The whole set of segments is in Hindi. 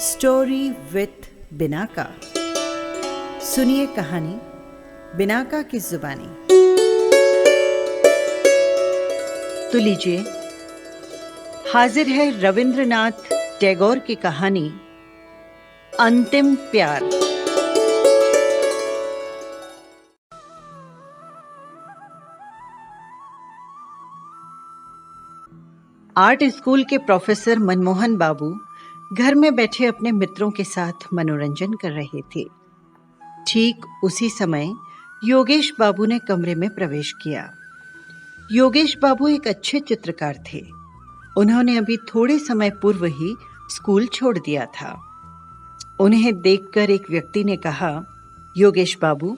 Story with Binaca. सुनिए कहानी बिनाका की जुबानी। तो लीजिए, हाजिर है रविंद्रनाथ टैगोर की कहानी अंतिम प्यार। आर्ट स्कूल के प्रोफेसर मनमोहन बाबू घर में बैठे अपने मित्रों के साथ मनोरंजन कर रहे थे। ठीक उसी समय योगेश बाबू ने कमरे में प्रवेश किया। योगेश बाबू एक अच्छे चित्रकार थे। उन्होंने अभी थोड़े समय पूर्व ही स्कूल छोड़ दिया था। उन्हें देखकर एक व्यक्ति ने कहा, योगेश बाबू,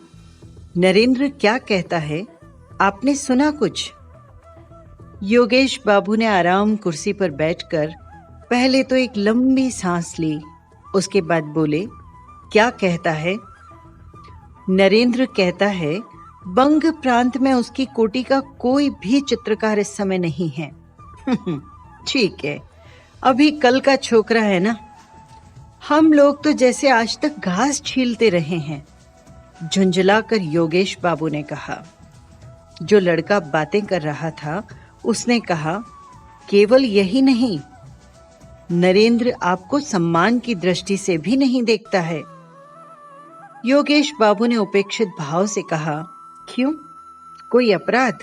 नरेंद्र क्या कहता है, आपने सुना कुछ? योगेश बाबू ने आराम कुर्सी पर बैठकर पहले तो एक लंबी सांस ली, उसके बाद बोले, क्या कहता है? नरेंद्र कहता है बंग प्रांत में उसकी कोटि का कोई भी चित्रकार इस समय नहीं है। ठीक है, अभी कल का छोकरा है ना। हम लोग तो जैसे आज तक घास छीलते रहे हैं, झुंझलाकर योगेश बाबू ने कहा। जो लड़का बातें कर रहा था उसने कहा, केवल यही नहीं, नरेंद्र आपको सम्मान की दृष्टि से भी नहीं देखता है। योगेश बाबू ने उपेक्षित भाव से कहा, क्यों, कोई अपराध?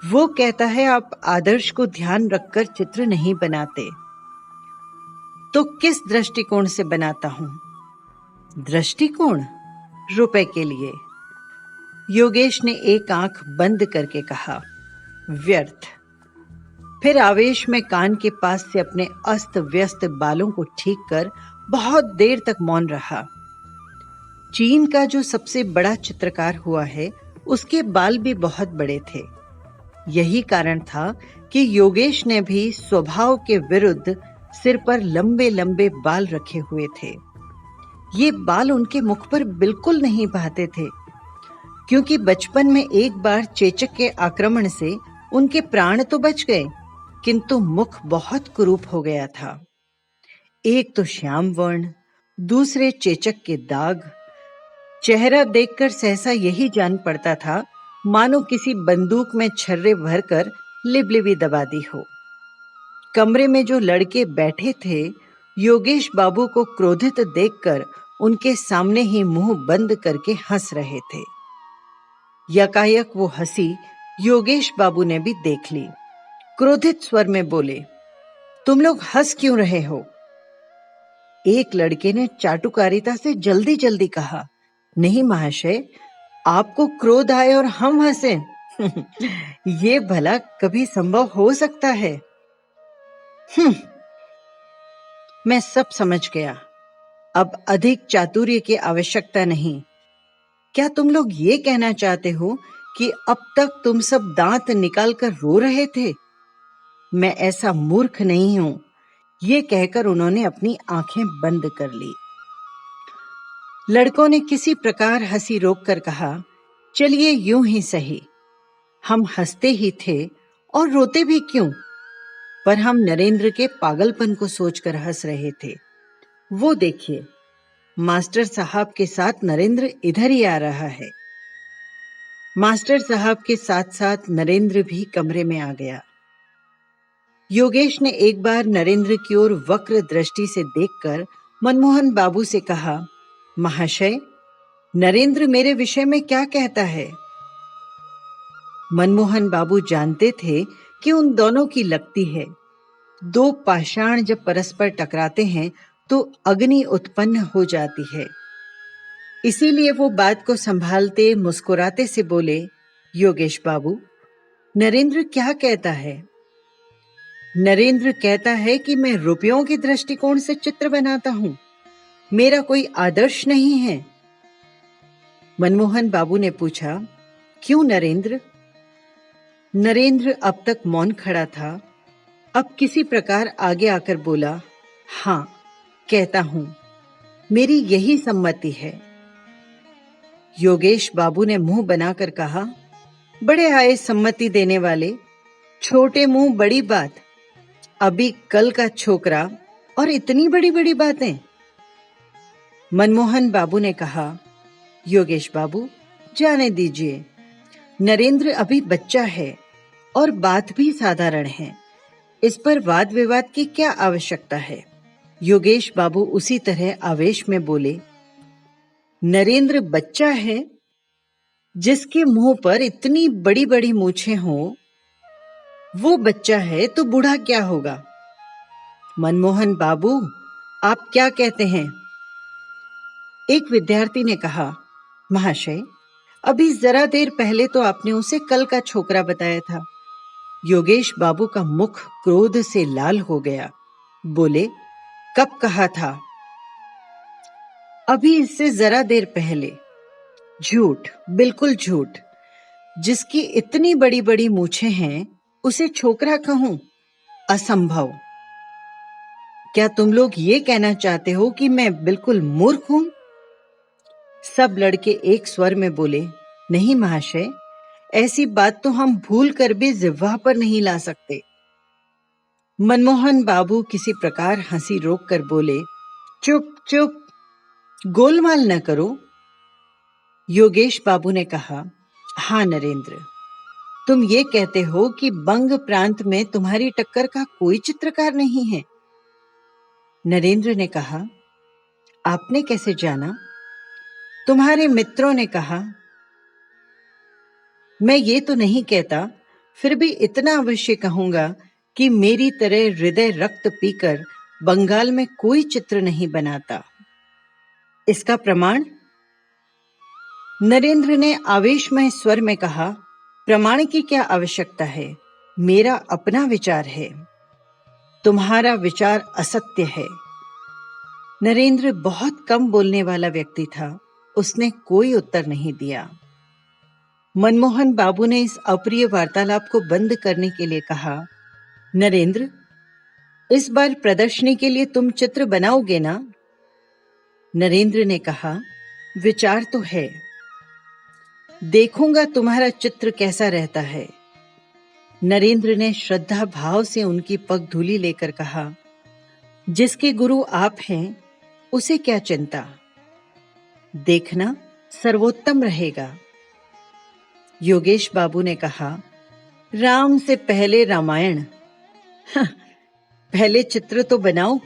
वो कहता है आप आदर्श को ध्यान रखकर चित्र नहीं बनाते। तो किस दृष्टिकोण से बनाता हूं? दृष्टिकोण? रुपए के लिए। योगेश ने एक आंख बंद करके कहा, व्यर्थ। फिर आवेश में कान के पास से अपने अस्त व्यस्त बालों को ठीक कर बहुत देर तक मौन रहा। चीन का जो सबसे बड़ा चित्रकार हुआ है, उसके बाल भी बहुत बड़े थे। यही कारण था कि योगेश ने भी स्वभाव के विरुद्ध सिर पर लंबे लंबे बाल रखे हुए थे। ये बाल उनके मुख पर बिल्कुल नहीं भाते थे, क्योंकि बचपन में एक बार चेचक के आक्रमण से उनके प्राण तो बच गए, किंतु मुख बहुत कुरूप हो गया था। एक तो श्याम वर्ण, दूसरे चेचक के दाग। चेहरा देखकर सहसा यही जान पड़ता था मानो किसी बंदूक में छर्रे भरकर लिबलिबी दबा दी हो। कमरे में जो लड़के बैठे थे, योगेश बाबू को क्रोधित देखकर उनके सामने ही मुंह बंद करके हंस रहे थे। यकायक वो हंसी योगेश बाबू ने भी देख ली। क्रोधित स्वर में बोले, तुम लोग हंस क्यों रहे हो? एक लड़के ने चाटुकारिता से जल्दी जल्दी कहा, नहीं महाशय, आपको क्रोध आए और हम हंसे। ये भला कभी संभव हो सकता है? मैं सब समझ गया, अब अधिक चातुर्य की आवश्यकता नहीं। क्या तुम लोग ये कहना चाहते हो कि अब तक तुम सब दांत निकालकर रो रहे थे? मैं ऐसा मूर्ख नहीं हूं। ये कहकर उन्होंने अपनी आंखें बंद कर ली। लड़कों ने किसी प्रकार हंसी रोककर कहा, चलिए यूं ही सही, हम हंसते ही थे और रोते भी क्यों, पर हम नरेंद्र के पागलपन को सोचकर हंस रहे थे। वो देखिए, मास्टर साहब के साथ नरेंद्र इधर ही आ रहा है। मास्टर साहब के साथ साथ नरेंद्र भी कमरे में आ गया। योगेश ने एक बार नरेंद्र की ओर वक्र दृष्टि से देखकर मनमोहन बाबू से कहा, महाशय, नरेंद्र मेरे विषय में क्या कहता है? मनमोहन बाबू जानते थे कि उन दोनों की लगती है। दो पाषाण जब परस्पर टकराते हैं तो अग्नि उत्पन्न हो जाती है। इसीलिए वो बात को संभालते मुस्कुराते से बोले, योगेश बाबू, नरेंद्र क्या कहता है? नरेंद्र कहता है कि मैं रुपयों के दृष्टिकोण से चित्र बनाता हूं, मेरा कोई आदर्श नहीं है। मनमोहन बाबू ने पूछा, क्यों नरेंद्र? नरेंद्र अब तक मौन खड़ा था, अब किसी प्रकार आगे आकर बोला, हां, कहता हूं, मेरी यही सम्मति है। योगेश बाबू ने मुंह बनाकर कहा, बड़े आए सम्मति देने वाले, छोटे मुंह बड़ी बात। अभी कल का छोकरा, और इतनी बड़ी बड़ी बातें। मनमोहन बाबू ने कहा, योगेश बाबू, जाने दीजिए, नरेंद्र अभी बच्चा है और बात भी साधारण है, इस पर वाद विवाद की क्या आवश्यकता है। योगेश बाबू उसी तरह आवेश में बोले, नरेंद्र बच्चा है? जिसके मुंह पर इतनी बड़ी बड़ी मूछें हों, वो बच्चा है तो बूढ़ा क्या होगा? मनमोहन बाबू, आप क्या कहते हैं? एक विद्यार्थी ने कहा, महाशय, अभी जरा देर पहले तो आपने उसे कल का छोकरा बताया था। योगेश बाबू का मुख क्रोध से लाल हो गया। बोले, कब कहा था? अभी इससे जरा देर पहले। झूठ, बिल्कुल झूठ। जिसकी इतनी बड़ी बड़ी मूछें हैं, उसे छोकरा कहूं? असंभव। क्या तुम लोग ये कहना चाहते हो कि मैं बिल्कुल मूर्ख हूं? सब लड़के एक स्वर में बोले, नहीं महाशय, ऐसी बात तो हम भूल कर भी जिह्वा पर नहीं ला सकते। मनमोहन बाबू किसी प्रकार हंसी रोक कर बोले, चुप चुप, गोलमाल न करो। योगेश बाबू ने कहा, हाँ नरेंद्र, तुम ये कहते हो कि बंग प्रांत में तुम्हारी टक्कर का कोई चित्रकार नहीं है? नरेंद्र ने कहा, आपने कैसे जाना? तुम्हारे मित्रों ने कहा। मैं ये तो नहीं कहता, फिर भी इतना अवश्य कहूंगा कि मेरी तरह हृदय रक्त पीकर बंगाल में कोई चित्र नहीं बनाता। इसका प्रमाण? नरेंद्र ने आवेशमय स्वर में कहा, प्रमाण की क्या आवश्यकता है? मेरा अपना विचार है। तुम्हारा विचार असत्य है। नरेंद्र बहुत कम बोलने वाला व्यक्ति था। उसने कोई उत्तर नहीं दिया। मनमोहन बाबू ने इस अप्रिय वार्तालाप को बंद करने के लिए कहा, नरेंद्र, इस बार प्रदर्शनी के लिए तुम चित्र बनाओगे ना? नरेंद्र ने कहा, विचार तो है। देखूंगा तुम्हारा चित्र कैसा रहता है। नरेंद्र ने श्रद्धा भाव से उनकी पगधूली लेकर कहा, जिसके गुरु आप हैं, उसे क्या चिंता? देखना सर्वोत्तम रहेगा। योगेश बाबू ने कहा, राम से पहले रामायण। पहले चित्र तो बनाओ,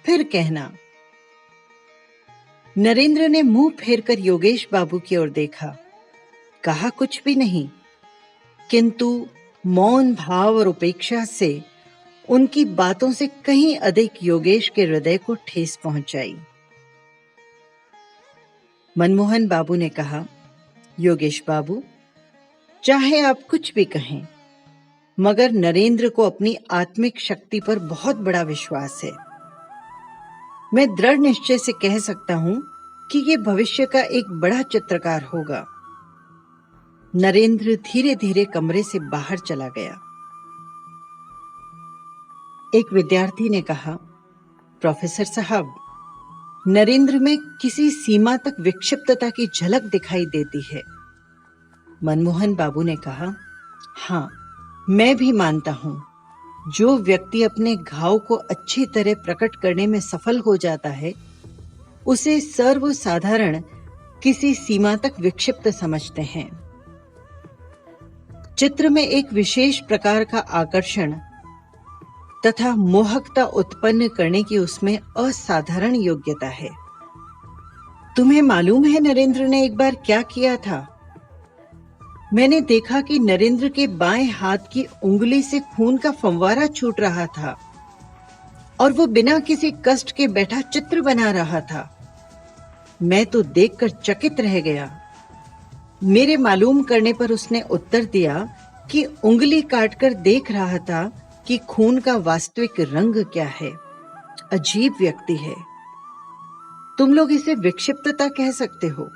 फिर कहना। नरेंद्र ने मुंह फेरकर योगेश बाबू की ओर देखा। कहा कुछ भी नहीं, किंतु मौन भाव और उपेक्षा से उनकी बातों से कहीं अधिक योगेश के हृदय को ठेस पहुंचाई। मनमोहन बाबू ने कहा, योगेश बाबू, चाहे आप कुछ भी कहें, मगर नरेंद्र को अपनी आत्मिक शक्ति पर बहुत बड़ा विश्वास है। मैं दृढ़ निश्चय से कह सकता हूं कि ये भविष्य का एक बड़ा चित्रकार होगा। नरेंद्र धीरे धीरे कमरे से बाहर चला गया। एक विद्यार्थी ने कहा, प्रोफेसर साहब, नरेंद्र में किसी सीमा तक विक्षिप्तता की झलक दिखाई देती है। मनमोहन बाबू ने कहा, हाँ, मैं भी मानता हूं। जो व्यक्ति अपने घाव को अच्छी तरह प्रकट करने में सफल हो जाता है, उसे सर्वसाधारण किसी सीमा तक विक्षिप्त समझते हैं। चित्र में एक विशेष प्रकार का आकर्षण तथा मोहकता उत्पन्न करने की उसमें असाधारण योग्यता है। तुम्हें मालूम है नरेंद्र ने एक बार क्या किया था? मैंने देखा कि नरेंद्र के बाएं हाथ की उंगली से खून का फंवारा छूट रहा था और वो बिना किसी कष्ट के बैठा चित्र बना रहा था। मैं तो देखकर चकित रह गया। मेरे मालूम करने पर उसने उत्तर दिया कि उंगली काटकर देख रहा था कि खून का वास्तविक रंग क्या है। अजीब व्यक्ति है। तुम लोग इसे विक्षिप्तता कह सकते हो,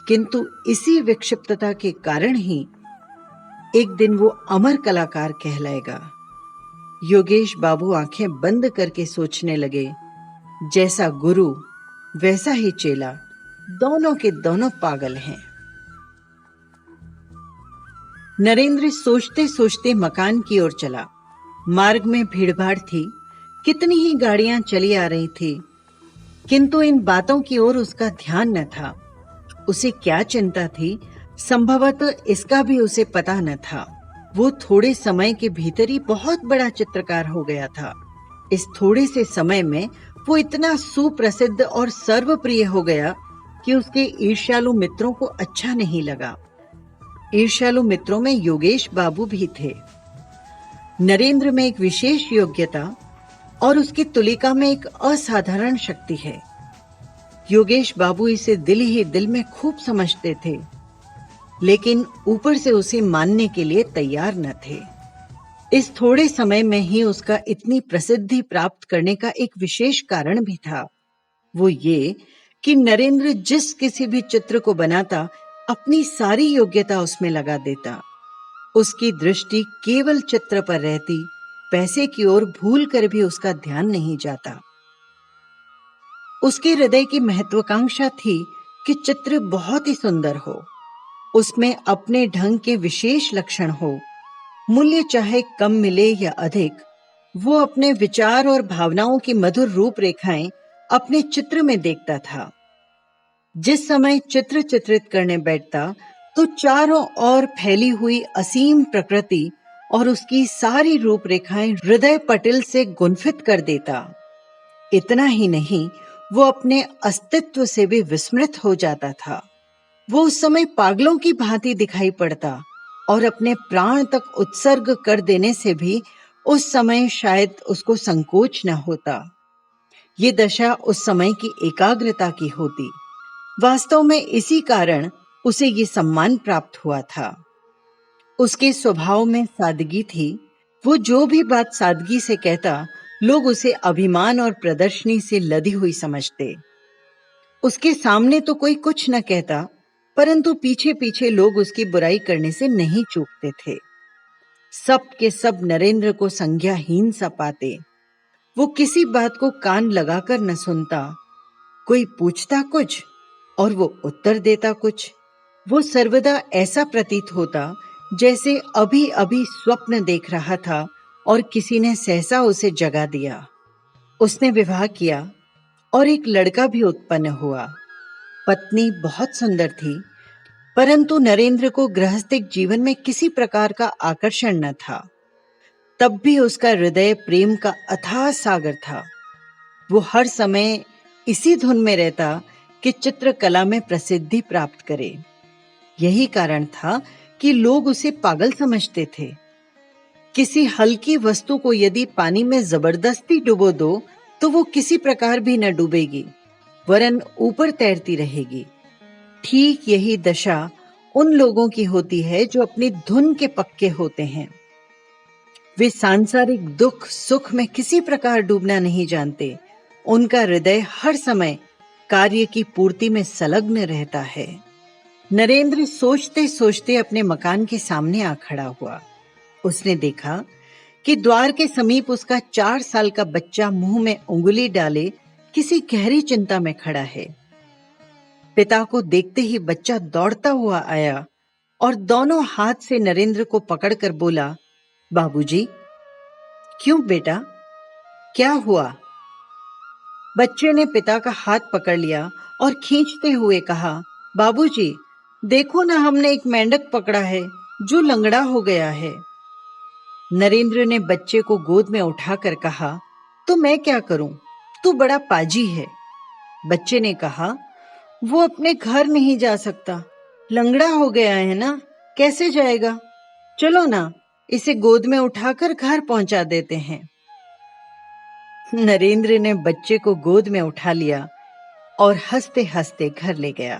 किंतु इसी विक्षिप्तता के कारण ही एक दिन वो अमर कलाकार कहलाएगा। योगेश बाबू आंखें बंद करके सोचने लगे, जैसा गुरु वैसा ही चेला, दोनों के दोनों पागल हैं। नरेंद्र सोचते सोचते मकान की ओर चला। मार्ग में भीड़भाड़ थी, कितनी ही गाड़ियां चली आ रही थी, किंतु इन बातों की ओर उसका ध्यान न था। उसे क्या चिंता थी, संभवतः इसका भी उसे पता न था। वो थोड़े समय के भीतर ही बहुत बड़ा चित्रकार हो गया था। इस थोड़े से समय में वो इतना सुप्रसिद्ध और सर्वप्रिय हो गया कि उसके ईर्ष्यालु मित्रों को अच्छा नहीं लगा। ईर्ष्यालु मित्रों में योगेश बाबू भी थे। नरेंद्र में एक विशेष योग्यता और उसकी तुलिका में एक असाधारण शक्ति है। योगेश बाबू इसे दिल ही दिल में खूब समझते थे, लेकिन ऊपर से उसे मानने के लिए तैयार न थे। इस थोड़े समय में ही उसका इतनी प्रसिद्धि प्राप्त करने का एक विशेष कारण भी था। वो ये कि नरेंद्र जिस किसी भी चित्र को बनाता, अपनी सारी योग्यता उसमें लगा देता। उसकी दृष्टि केवल चित्र पर रहती, पैसे की ओर भूल कर भी उसका ध्यान नहीं जाता। उसके हृदय की महत्वाकांक्षा थी कि चित्र बहुत ही सुंदर हो, उसमें अपने ढंग के विशेष लक्षण हो। मूल्य चाहे कम मिले या अधिक, वो अपने विचार और भावनाओं की मधुर रूपरेखाएं अपने चित्र में देखता था। जिस समय चित्र चित्रित करने बैठता, तो चारों ओर फैली हुई असीम प्रकृति और उसकी सारी रूपरेखाएं हृदय पटल से गुंफित कर देता। इतना ही नहीं, वो अपने अस्तित्व से भी विस्मृत हो जाता था। वो उस समय पागलों की भांति दिखाई पड़ता और अपने प्राण तक उत्सर्ग कर देने से भी उस समय शायद उसको संकोच न होता। ये दशा उस समय की एकाग्रता की होती। वास्तव में इसी कारण उसे ये सम्मान प्राप्त हुआ था। उसके स्वभाव में सादगी थी। वो जो भी बात सादगी से कहता, लोग उसे अभिमान और प्रदर्शनी से लदी हुई समझते। उसके सामने तो कोई कुछ न कहता, परंतु पीछे पीछे लोग उसकी बुराई करने से नहीं चूकते थे। सब के सब नरेंद्र को संज्ञाहीन सा पाते। वो किसी बात को कान लगाकर न सुनता। कोई पूछता कुछ और वो उत्तर देता कुछ। वो सर्वदा ऐसा प्रतीत होता जैसे अभी अभी स्वप्न देख रहा था और किसी ने सहसा उसे जगा दिया। उसने विवाह किया और एक लड़का भी उत्पन्न हुआ। पत्नी बहुत सुंदर थी, परंतु नरेंद्र को गृहस्थिक जीवन में किसी प्रकार का आकर्षण न था। तब भी उसका हृदय प्रेम का अथाह सागर था। वो हर समय इसी धुन में रहता कि चित्रकला में प्रसिद्धि प्राप्त करे। यही कारण था कि लोग उसे पागल समझते थे। किसी हल्की वस्तु को यदि पानी में जबरदस्ती डुबो दो, तो वो किसी प्रकार भी न डूबेगी, वरन ऊपर तैरती रहेगी। ठीक यही दशा उन लोगों की होती है जो अपनी धुन के पक्के होते हैं। वे सांसारिक दुख सुख में किसी प्रकार डूबना नहीं जानते। उनका हृदय हर समय कार्य की पूर्ति में संलग्न रहता है। नरेंद्र सोचते सोचते अपने मकान के सामने आ खड़ा हुआ। उसने देखा कि द्वार के समीप उसका 4 साल का बच्चा मुंह में उंगली डाले किसी गहरी चिंता में खड़ा है। पिता को देखते ही बच्चा दौड़ता हुआ आया और दोनों हाथ से नरेंद्र को पकड़कर बोला, बाबूजी। क्यों बेटा, क्या हुआ? बच्चे ने पिता का हाथ पकड़ लिया और खींचते हुए कहा, बाबूजी, देखो ना, हमने एक मेंढक पकड़ा है जो लंगड़ा हो गया है। नरेंद्र ने बच्चे को गोद में उठाकर कहा, तो मैं क्या करूं, तू बड़ा पाजी है। बच्चे ने कहा, वो अपने घर नहीं जा सकता, लंगड़ा हो गया है ना, कैसे जाएगा? चलो ना, इसे गोद में उठाकर घर पहुंचा देते हैं। नरेंद्र ने बच्चे को गोद में उठा लिया और हंसते हंसते घर ले गया।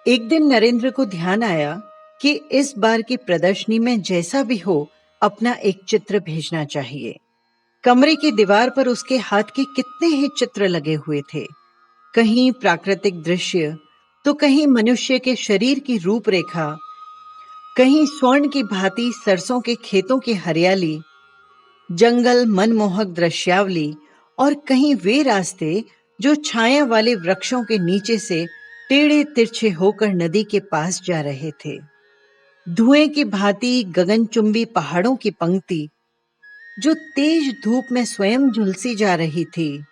एक दिन नरेंद्र को ध्यान आया कि इस बार की प्रदर्शनी में जैसा भी हो, अपना एक चित्र भेजना चाहिए। कमरे की दीवार पर उसके हाथ के कितने ही चित्र लगे हुए थे। कहीं प्राकृतिक दृश्य, तो कहीं मनुष्य के शरीर की रूपरेखा, कहीं स्वर्ण की भांति सरसों के खेतों की हरियाली, जंगल मनमोहक दृश्यावली, और कहीं वे रास्ते जो छाया वाले वृक्षों के नीचे से टेढ़े तिरछे होकर नदी के पास जा रहे थे। धुएं की भांति गगनचुंबी पहाड़ों की पंक्ति, जो तेज धूप में स्वयं झुलसी जा रही थी,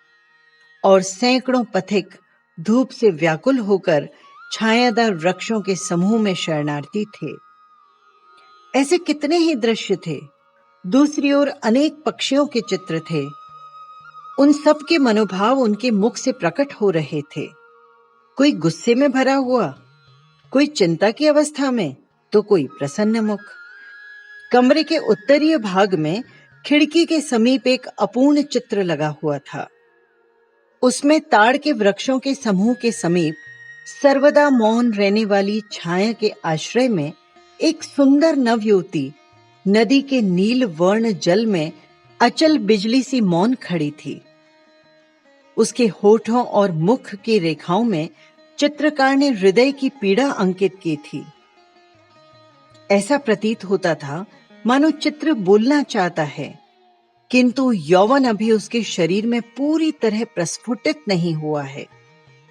और सैकड़ों पथिक धूप से व्याकुल होकर छायादार वृक्षों के समूह में शरणार्थी थे। ऐसे कितने ही दृश्य थे। दूसरी ओर अनेक पक्षियों के चित्र थे। उन सब के मनोभाव उनके मुख से प्रकट हो रहे थे। कोई गुस्से में भरा हुआ, कोई चिंता की अवस्था में, तो कोई प्रसन्न मुख। कमरे के उत्तरीय भाग में खिड़की के समीप एक अपूर्ण चित्र लगा हुआ था। उसमें ताड़ के वृक्षों के समूह के समीप सर्वदा मौन रहने वाली छाया के आश्रय में एक सुंदर नवयुवती नदी के नील वर्ण जल में अचल बिजली सी मौन खड़ी थी। उसके होठों और मुख की रेखाओं में चित्रकार ने हृदय की पीड़ा अंकित की थी। ऐसा प्रतीत होता था मानो चित्र बोलना चाहता है, किंतु यौवन अभी उसके शरीर में पूरी तरह प्रस्फुटित नहीं हुआ है।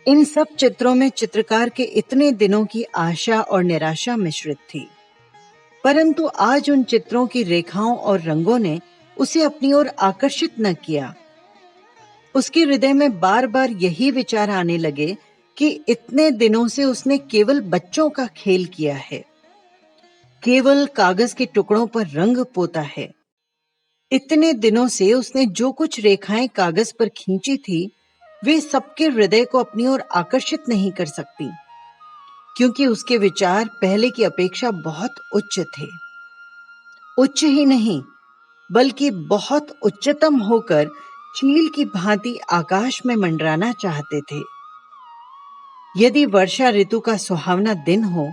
इन सब चित्रों में चित्रकार के इतने दिनों की आशा और निराशा मिश्रित थी, परंतु आज उन चित्रों की रेखाओं और रंगों ने उसे अपनी ओर आकर्षित न किया। उसके हृदय में बार बार यही विचार आने लगे कि इतने दिनों से उसने केवल बच्चों का खेल किया है, केवल कागज के टुकड़ों पर रंग पोता है। इतने दिनों से उसने जो कुछ रेखाएं कागज पर खींची थी, वे सबके हृदय को अपनी ओर आकर्षित नहीं कर सकती, क्योंकि उसके विचार पहले की अपेक्षा बहुत उच्च थे। उच्च ही नहीं, बल्कि बहुत उच्चतम होकर चील की भांति आकाश में मंडराना चाहते थे। यदि वर्षा ऋतु का सुहावना दिन हो,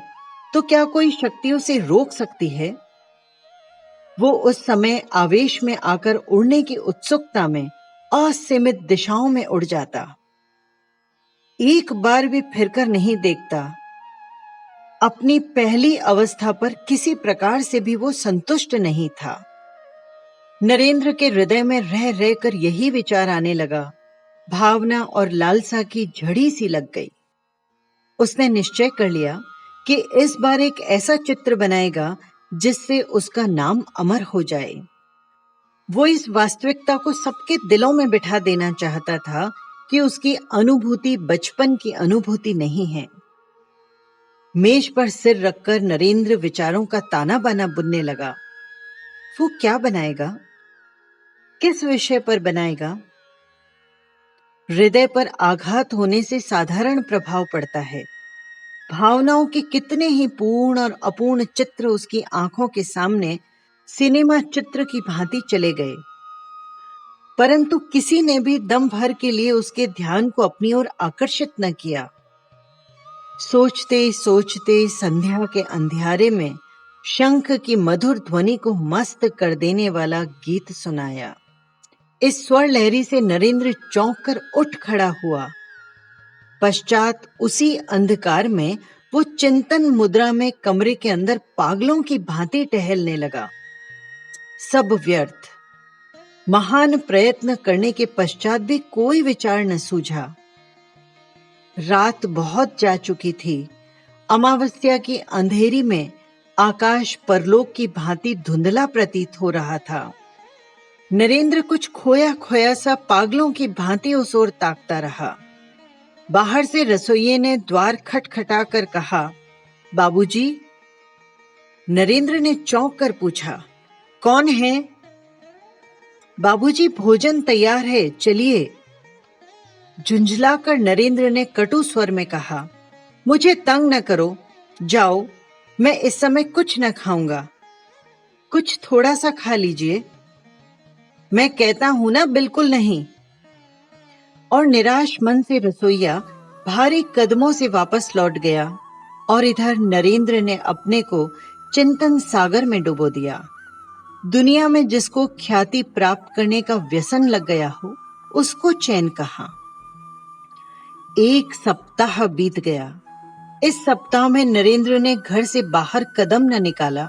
तो क्या कोई शक्ति उसे रोक सकती है? वो उस समय आवेश में आकर उड़ने की उत्सुकता में असीमित दिशाओं में उड़ जाता। एक बार भी फिरकर नहीं देखता। अपनी पहली अवस्था पर किसी प्रकार से भी वो संतुष्ट नहीं था। नरेंद्र के हृदय में रह रहकर यही विचार आने लगा। भावना और लालसा की झड़ी सी लग गई। उसने निश्चय कर लिया कि इस बार एक ऐसा चित्र बनाएगा जिससे उसका नाम अमर हो जाए। वो इस वास्तविकता को सबके दिलों में बिठा देना चाहता था कि उसकी अनुभूति बचपन की अनुभूति नहीं है। मेज पर सिर रखकर नरेंद्र विचारों का ताना बाना बुनने लगा। वो क्या बनाएगा? किस विषय पर बनाएगा? हृदय पर आघात होने से साधारण प्रभाव पड़ता है। भावनाओं के कितने ही पूर्ण और अपूर्ण चित्र उसकी आंखों के सामने सिनेमा चित्र की भांति चले गए, परंतु किसी ने भी दम भर के लिए उसके ध्यान को अपनी ओर आकर्षित न किया। सोचते सोचते संध्या के अंधियारे में शंख की मधुर ध्वनि को मस्त कर देने वाला गीत सुनाया। इस स्वर लहरी से नरेंद्र चौंक कर उठ खड़ा हुआ। पश्चात उसी अंधकार में वो चिंतन मुद्रा में कमरे के अंदर पागलों की भांति टहलने लगा। सब व्यर्थ। महान प्रयत्न करने के पश्चात भी कोई विचार न सूझा। रात बहुत जा चुकी थी। अमावस्या की अंधेरी में आकाश परलोक की भांति धुंधला प्रतीत हो रहा था। नरेंद्र कुछ खोया खोया सा पागलों की भांति उस ओर ताकता रहा। बाहर से रसोइये ने द्वार खटखटाकर कहा, बाबूजी। नरेंद्र ने चौंक कर पूछा, कौन है? बाबूजी, भोजन तैयार है, चलिए। झुंझलाकर नरेंद्र ने कटु स्वर में कहा, मुझे तंग न करो, जाओ, मैं इस समय कुछ न खाऊंगा। कुछ थोड़ा सा खा लीजिए। मैं कहता हूं ना, बिल्कुल नहीं। और निराश मन से रसोइया भारी कदमों से वापस लौट गया और इधर नरेंद्र ने अपने को चिंतन सागर में डुबो दिया। दुनिया में जिसको ख्याति प्राप्त करने का व्यसन लग गया हो, उसको चैन कहाँ। एक सप्ताह बीत गया। इस सप्ताह में नरेंद्र ने घर से बाहर कदम न निकाला।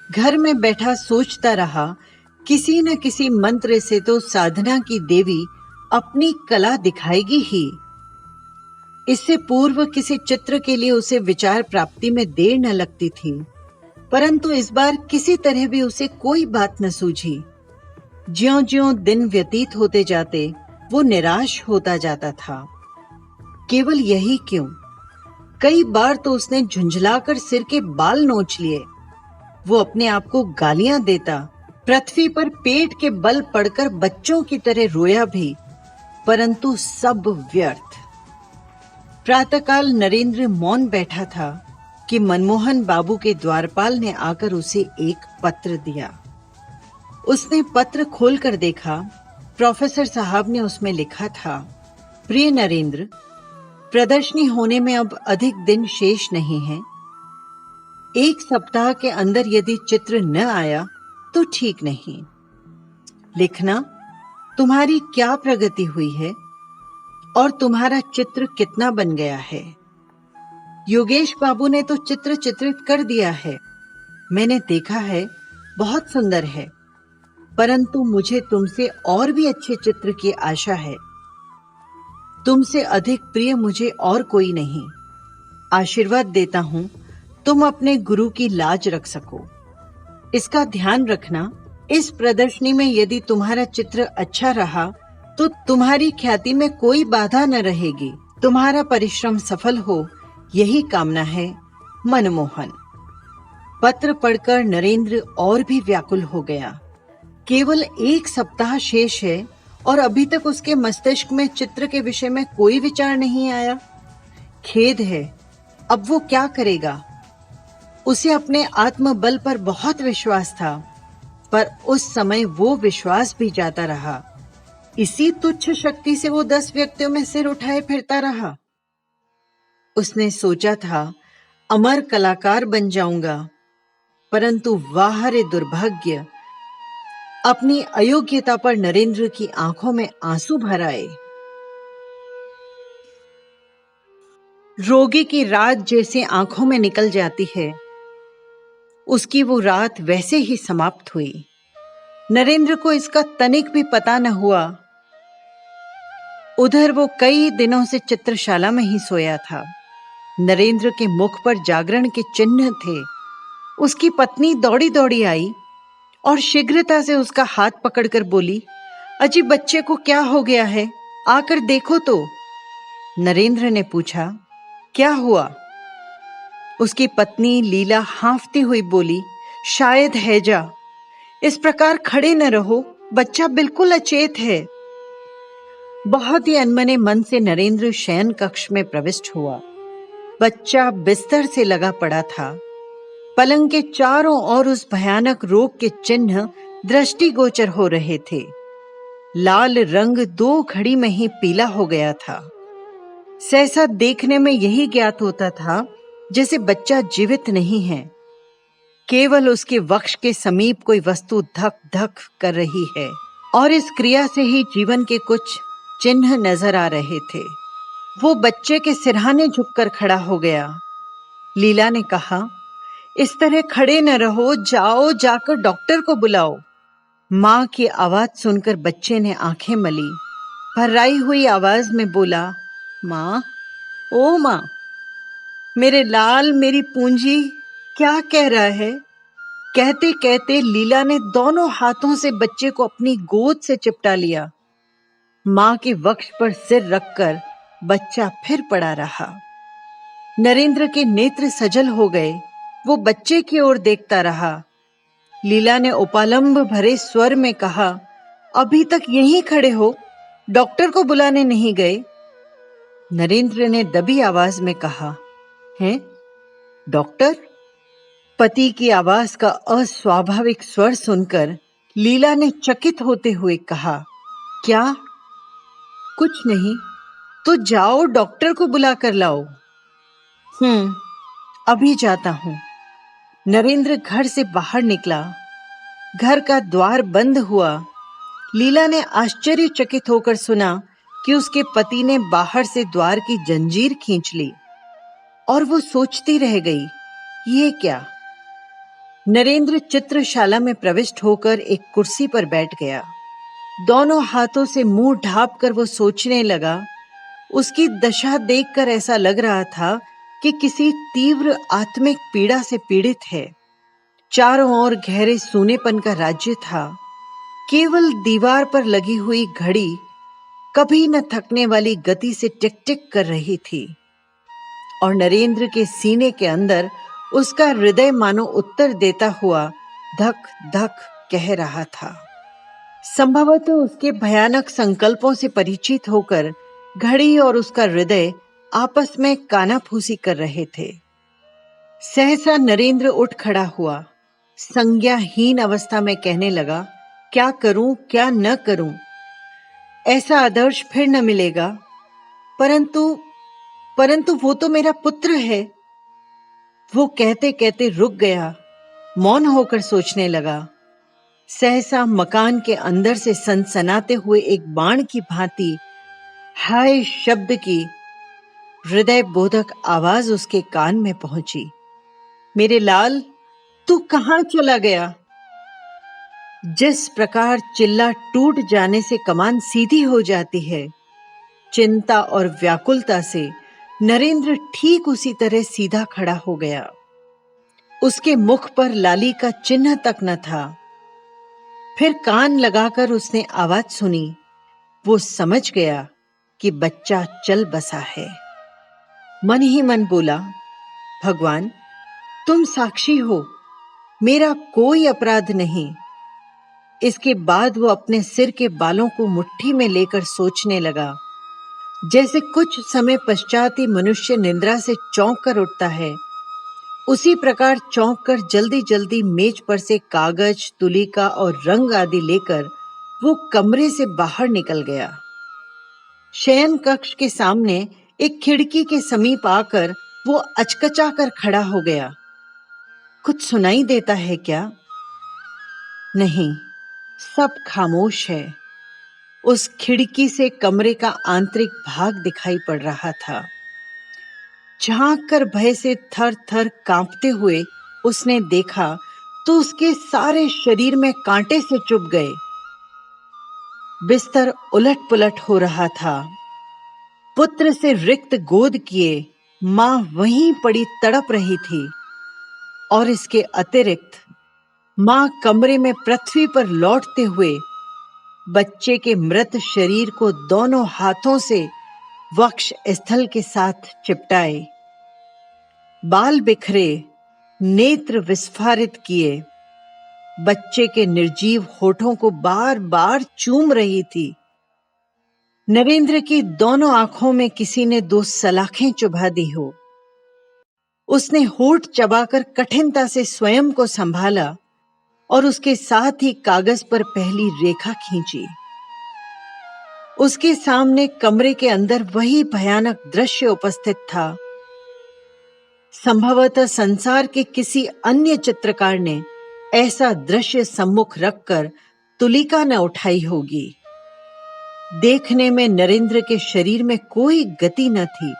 घर में बैठा सोचता रहा, किसी न किसी मंत्र से तो साधना की देवी अपनी कला दिखाएगी ही। इससे पूर्व किसी चित्र के लिए उसे विचार प्राप्ति में देर न लगती थी, परंतु इस बार किसी तरह भी उसे कोई बात न सूझी। ज्यों-ज्यों दिन व्यतीत होते जाते वो निराश होता जाता था। केवल यही क्यों, कई बार तो उसने झुंझलाकर सिर के बाल नोच लिए। वो अपने आप को गालियां देता, पृथ्वी पर पेट के बल पड़कर बच्चों की तरह रोया भी, परंतु सब व्यर्थ। प्रातःकाल नरेंद्र मौन बैठा था कि मनमोहन बाबू के द्वारपाल ने आकर उसे एक पत्र दिया। उसने पत्र खोलकर देखा। प्रोफेसर साहब ने उसमें लिखा था, प्रिय नरेंद्र, प्रदर्शनी होने में अब अधिक दिन शेष नहीं है। 1 सप्ताह के अंदर यदि चित्र न आया तो ठीक नहीं। लिखना, तुम्हारी क्या प्रगति हुई है और तुम्हारा चित्र कितना बन गया है। योगेश बाबू ने तो चित्र चित्रित कर दिया है, मैंने देखा है, बहुत सुंदर है, परंतु मुझे तुमसे और भी अच्छे चित्र की आशा है। तुमसे अधिक प्रिय मुझे और कोई नहीं। आशीर्वाद देता हूं तुम अपने गुरु की लाज रख सको। इसका ध्यान रखना, इस प्रदर्शनी में यदि तुम्हारा चित्र अच्छा रहा तो तुम्हारी ख्याति में कोई बाधा न रहेगी। तुम्हारा परिश्रम सफल हो, यही कामना है। मनमोहन। पत्र पढ़कर नरेंद्र और भी व्याकुल हो गया। केवल 1 सप्ताह शेष है और अभी तक उसके मस्तिष्क में चित्र के विषय में कोई विचार नहीं आया। खेद है, अब वो क्या करेगा। उसे अपने आत्मबल पर बहुत विश्वास था, पर उस समय वो विश्वास भी जाता रहा। इसी तुच्छ शक्ति से वो 10 व्यक्तियों में सिर उठाए फिरता रहा। उसने सोचा था, अमर कलाकार बन जाऊंगा, परंतु वाह रे दुर्भाग्य, अपनी अयोग्यता पर नरेंद्र की आंखों में आंसू भर आए। रोगी की रात जैसे आंखों में निकल जाती है, उसकी वो रात वैसे ही समाप्त हुई। नरेंद्र को इसका तनिक भी पता न हुआ। उधर वो कई दिनों से चित्रशाला में ही सोया था। नरेंद्र के मुख पर जागरण के चिन्ह थे। उसकी पत्नी दौड़ी दौड़ी आई और शीघ्रता से उसका हाथ पकड़कर बोली, अजी बच्चे को क्या हो गया है, आकर देखो तो। नरेंद्र ने पूछा, क्या हुआ? उसकी पत्नी लीला हांफती हुई बोली, शायद हैजा। इस प्रकार खड़े न रहो, बच्चा बिल्कुल अचेत है। बहुत ही अनमने मन से नरेंद्र शयन कक्ष में प्रविष्ट हुआ। बच्चा बिस्तर से लगा पड़ा था। पलंग के चारों ओर उस भयानक रोग के चिन्ह दृष्टिगोचर हो रहे थे। लाल रंग 2 घड़ी में ही पीला हो गया था। सहसा देखने में यही ज्ञात होता था जैसे बच्चा जीवित नहीं है, केवल उसके वक्ष के समीप कोई वस्तु धक धक कर रही है और इस क्रिया से ही जीवन के कुछ चिन्ह नजर आ रहे थे। वो बच्चे के सिरहाने झुककर खड़ा हो गया। लीला ने कहा, इस तरह खड़े न रहो, जाओ जाकर डॉक्टर को बुलाओ। माँ की आवाज सुनकर बच्चे ने आंखें मली, भर्राई हुई आवाज में बोला, माँ, ओ माँ, मेरे लाल, मेरी पूंजी, क्या कह रहा है? कहते कहते लीला ने दोनों हाथों से बच्चे को अपनी गोद से चिपटा लिया। माँ के वक्ष पर सिर रखकर बच्चा फिर पड़ा रहा। नरेंद्र के नेत्र सजल हो गए। वो बच्चे की ओर देखता रहा। लीला ने उपालंब भरे स्वर में कहा, अभी तक यहीं खड़े हो, डॉक्टर को बुलाने नहीं गए? नरेंद्र ने दबी आवाज में कहा, हैं? डॉक्टर? पति की आवाज का अस्वाभाविक स्वर सुनकर लीला ने चकित होते हुए कहा, क्या? कुछ नहीं, तो जाओ डॉक्टर को बुला कर लाओ। अभी जाता हूं। नरेंद्र घर से बाहर निकला। घर का द्वार बंद हुआ। लीला ने आश्चर्यचकित होकर सुना कि उसके पति ने बाहर से द्वार की जंजीर खींच ली और वो सोचती रह गई, ये क्या? नरेंद्र चित्रशाला में प्रविष्ट होकर एक कुर्सी पर बैठ गया। दोनों हाथों से मुंह ढांप कर वो सोचने लगा। उसकी दशा देखकर ऐसा लग रहा था कि किसी तीव्र आत्मिक पीड़ा से पीड़ित है। चारों ओर गहरे सूनेपन का राज्य था। केवल दीवार पर लगी हुई घड़ी कभी न थकने वाली गति से टिक टिक कर रही थी और नरेंद्र के सीने के अंदर उसका हृदय मानो उत्तर देता हुआ धक धक कह रहा था। संभवतः उसके भयानक संकल्पों से परिचित होकर घड़ी और उसका हृदय आपस में कानाफूसी कर रहे थे। सहसा नरेंद्र उठ खड़ा हुआ, संज्ञाहीन अवस्था में कहने लगा, क्या करूं क्या न करूं, ऐसा आदर्श फिर न मिलेगा। परंतु परंतु वो तो मेरा पुत्र है। वो कहते कहते रुक गया, मौन होकर सोचने लगा। सहसा मकान के अंदर से सनसनाते हुए एक बाण की भांति हाय शब्द की हृदय बोधक आवाज उसके कान में पहुंची। मेरे लाल, तू कहां चला गया? जिस प्रकार चिल्ला टूट जाने से कमान सीधी हो जाती है, चिंता और व्याकुलता से नरेंद्र ठीक उसी तरह सीधा खड़ा हो गया। उसके मुख पर लाली का चिन्ह तक न था। फिर कान लगाकर उसने आवाज सुनी। वो समझ गया कि बच्चा चल बसा है। मन ही मन बोला, भगवान तुम साक्षी हो, मेरा कोई अपराध नहीं। इसके बाद वो अपने सिर के बालों को मुट्ठी में लेकर सोचने लगा। जैसे कुछ समय पश्चात ही मनुष्य निद्रा से चौंक कर उठता है, उसी प्रकार चौंक कर जल्दी जल्दी मेज पर से कागज, तुलिका और रंग आदि लेकर वो कमरे से बाहर निकल गया। शयन कक्ष के सामने एक खिड़की के समीप आकर वो अचकचा कर खड़ा हो गया। कुछ सुनाई देता है क्या? नहीं, सब खामोश है। उस खिड़की से कमरे का आंतरिक भाग दिखाई पड़ रहा था। झांक कर भय से थर थर कांपते हुए उसने देखा तो उसके सारे शरीर में कांटे से चुभ गए। बिस्तर उलट पुलट हो रहा था। पुत्र से रिक्त गोद किए मां वहीं पड़ी तड़प रही थी और इसके अतिरिक्त मां कमरे में पृथ्वी पर लौटते हुए बच्चे के मृत शरीर को दोनों हाथों से वक्ष स्थल के साथ चिपटाए, बाल बिखरे, नेत्र विस्फारित किए, बच्चे के निर्जीव होठों को बार बार चूम रही थी। नरेंद्र की दोनों आंखों में किसी ने 2 सलाखें चुभा दी हो। उसने होठ चबाकर कठिनता से स्वयं को संभाला और उसके साथ ही कागज पर पहली रेखा खींची। उसके सामने कमरे के अंदर वही भयानक दृश्य उपस्थित था। संभवतः संसार के किसी अन्य चित्रकार ने ऐसा दृश्य सम्मुख रखकर तुलिका न उठाई होगी। देखने में नरेंद्र के शरीर में कोई गति न थी,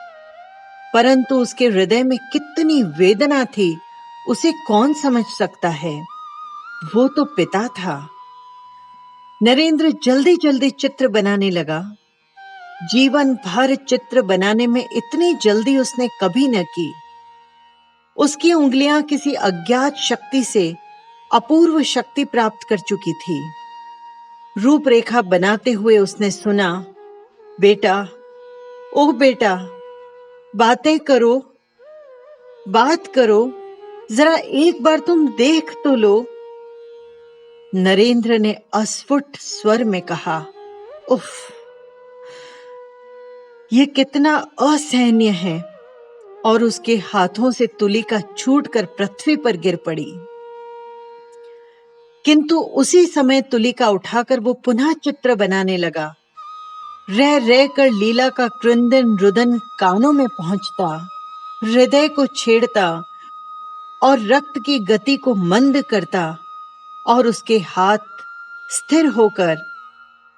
परंतु उसके हृदय में कितनी वेदना थी उसे कौन समझ सकता है। वो तो पिता था। नरेंद्र जल्दी जल्दी चित्र बनाने लगा। जीवन भर चित्र बनाने में इतनी जल्दी उसने कभी न की। उसकी उंगलियां किसी अज्ञात शक्ति से अपूर्व शक्ति प्राप्त कर चुकी थी। रूपरेखा बनाते हुए उसने सुना, बेटा, ओह बेटा, बातें करो, बात करो, जरा एक बार तुम देख तो लो। नरेंद्र ने अस्फुट स्वर में कहा, उफ, ये कितना असहनीय है, और उसके हाथों से तुलिका छूटकर पृथ्वी पर गिर पड़ी। किंतु उसी समय तुलिका उठाकर वो पुनः चित्र बनाने लगा। रह रह कर लीला का क्रंदन रुदन कानों में पहुंचता, हृदय को छेड़ता और रक्त की गति को मंद करता, और उसके हाथ स्थिर होकर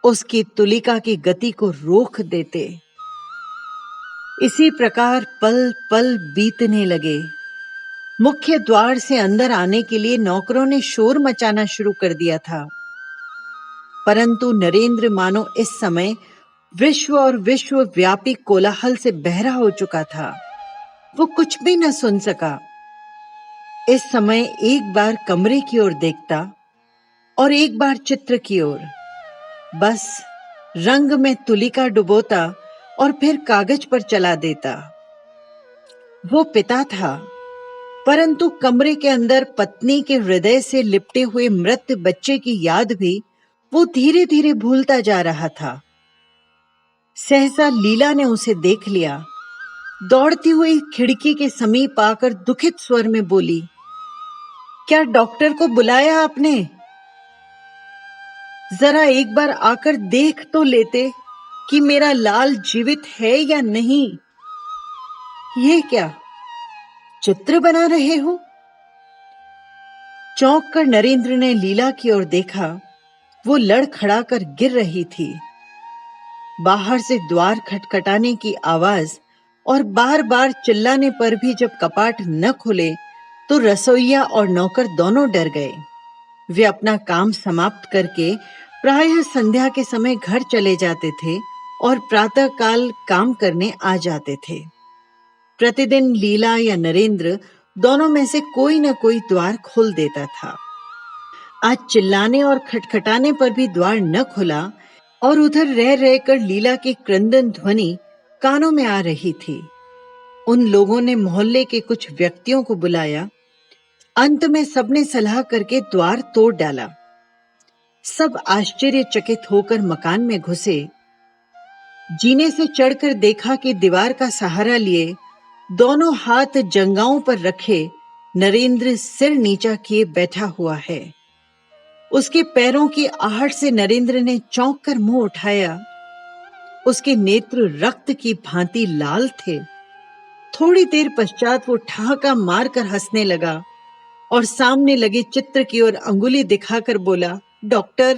उसकी तुलिका की गति को रोक देते। इसी प्रकार पल पल बीतने लगे। मुख्य द्वार से अंदर आने के लिए नौकरों ने शोर मचाना शुरू कर दिया था, परंतु नरेंद्र मानो इस समय विश्व और विश्वव्यापी कोलाहल से बहरा हो चुका था। वो कुछ भी न सुन सका। इस समय एक बार कमरे की ओर देखता और एक बार चित्र की ओर। बस रंग में तुलिका डुबोता और फिर कागज पर चला देता। वो पिता था, परंतु कमरे के अंदर पत्नी के हृदय से लिपटे हुए मृत बच्चे की याद भी वो धीरे धीरे भूलता जा रहा था। सहसा लीला ने उसे देख लिया। दौड़ती हुई खिड़की के समीप आकर दुखित स्वर में बोली, क्या डॉक्टर को बुलाया आपने? जरा एक बार आकर देख तो लेते कि मेरा लाल जीवित है या नहीं। ये क्या चित्र बना रहे हो? चौंक कर नरेंद्र ने लीला की ओर देखा। वो लड़खड़ा कर गिर रही थी। बाहर से द्वार खटखटाने की आवाज और बार बार चिल्लाने पर भी जब कपाट न खुले तो रसोइया और नौकर दोनों डर गए। वे अपना काम समाप्त करके प्रायः संध्या के समय घर चले जाते थे और प्रातःकाल काम करने आ जाते थे। प्रतिदिन लीला या नरेंद्र दोनों में से कोई न कोई द्वार खोल देता था। आज चिल्लाने और खटखटाने पर भी द्वार न खुला और उधर रह रहकर लीला की क्रंदन ध्वनि कानों में आ रही थी। उन लोगों ने मोहल्ले के कुछ व्यक्तियों को बुलाया। अंत में सबने सलाह करके द्वार तोड़ डाला। सब आश्चर्यचकित होकर मकान में घुसे। जीने से चढ़कर देखा कि दीवार का सहारा लिए दोनों हाथ जंगाओं पर रखे नरेंद्र सिर नीचा किए बैठा हुआ है। उसके पैरों की आहट से नरेंद्र ने चौंक कर मुंह उठाया। उसके नेत्र रक्त की भांति लाल थे। थोड़ी देर पश्चात वो ठहाका मारकर हंसने लगा और सामने लगे चित्र की ओर अंगुली दिखाकर बोला, डॉक्टर,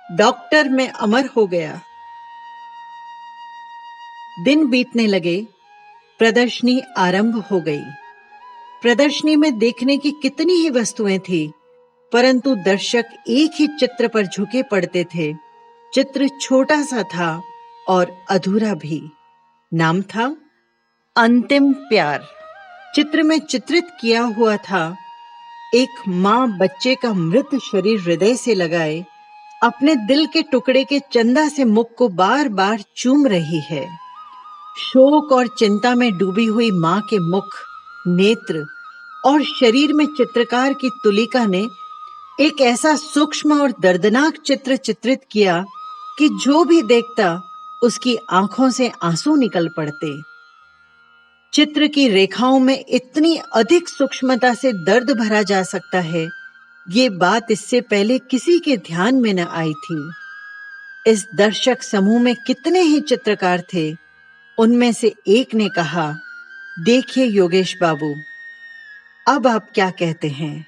डॉक्टर, मैं अमर हो गया। दिन बीतने लगे। प्रदर्शनी आरंभ हो गई। प्रदर्शनी में देखने की कितनी ही वस्तुएं थी, परंतु दर्शक एक ही चित्र पर झुके पड़ते थे। चित्र छोटा सा था और अधूरा भी। नाम था अंतिम प्यार। चित्र में चित्रित किया हुआ था एक मां बच्चे का मृत शरीर हृदय से लगाए अपने दिल के टुकड़े के चंदा से मुख को बार बार चूम रही है। शोक और चिंता में डूबी हुई मां के मुख, नेत्र और शरीर में चित्रकार की तुलिका ने एक ऐसा सूक्ष्म और दर्दनाक चित्र चित्रित किया कि जो भी देखता उसकी आंखों से आंसू निकल पड़ते। चित्र की रेखाओं में इतनी अधिक सूक्ष्मता से दर्द भरा जा सकता है, ये बात इससे पहले किसी के ध्यान में न आई थी। इस दर्शक समूह में कितने ही चित्रकार थे। उनमें से एक ने कहा, देखिए योगेश बाबू, अब आप क्या कहते हैं?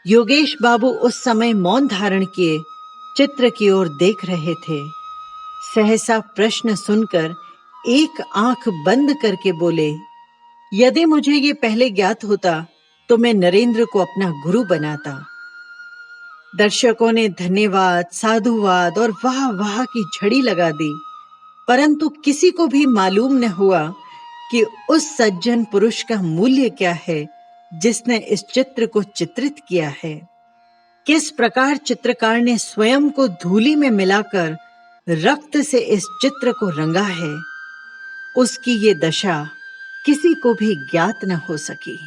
योगेश बाबू उस समय मौन धारण किए चित्र की ओर देख रहे थे। सहसा प्रश्न सुनकर एक आंख बंद करके बोले, यदि मुझे ये पहले ज्ञात होता तो मैं नरेंद्र को अपना गुरु बनाता। दर्शकों ने धन्यवाद, साधुवाद और वाह वाह की झड़ी लगा दी, परंतु किसी को भी मालूम न हुआ कि उस सज्जन पुरुष का मूल्य क्या है जिसने इस चित्र को चित्रित किया है। किस प्रकार चित्रकार ने स्वयं को धूलि में मिलाकर रक्त से इस चित्र को रंगा है, उसकी ये दशा किसी को भी ज्ञात न हो सकी।